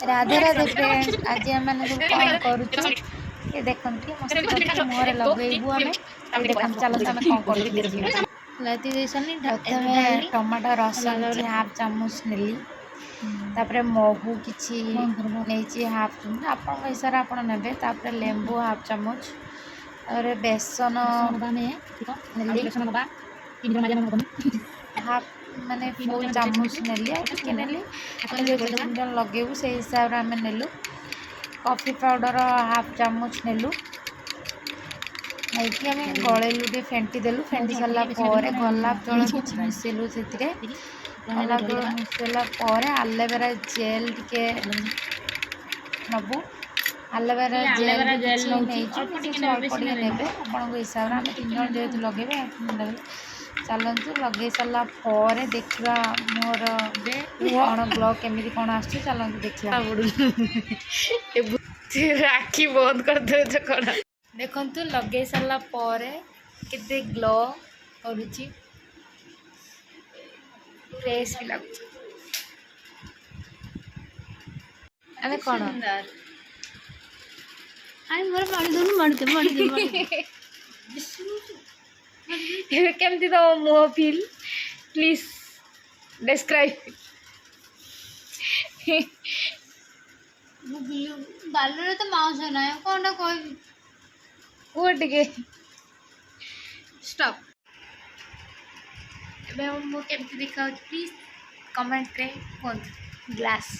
Radhe Radhe friends, आज आम सब कौन करुचु ये देखते मस्त मुहर लगेबू आम चलते आम कौन कर प्रथम टमाटो रस हाफ चामच नेली तापर महू किसी नहीं हाफ चामच आप हिसाब आप ने लेंबू हाफ चामच और बेसन हाफ माने फुल चामच नेली टिके नेली तीन जन लगेबू से हिसाब से आम नेलु कॉफी पाउडर हाफ चामच नेलु नहीं आम गलैलु टे फेंटी देलु फेंटी सारा गोलाप जल किसी मिसेलु से गोलाप जल मिसेला आलोवेरा जेल टिके नबू आलोवेरा जेल अल्प ने आप हिसाब से आम तीन जन जेहतु लगे चलतु लगे सारा देखा मोर कौन ग्लो केमी कौन आस चलतु देखा आखि बंद कर दे देखु लगे सारा केते ग्लो करुची फ्रेश भी लगुच अरे कौन केमती तो मुह फील प्लीज डिस्क्राइब बालू तो माउस है ना कौन कह वो टिके स्टॉप एबे हम केमती देखा प्लीज कमेंट रे कौन ग्लास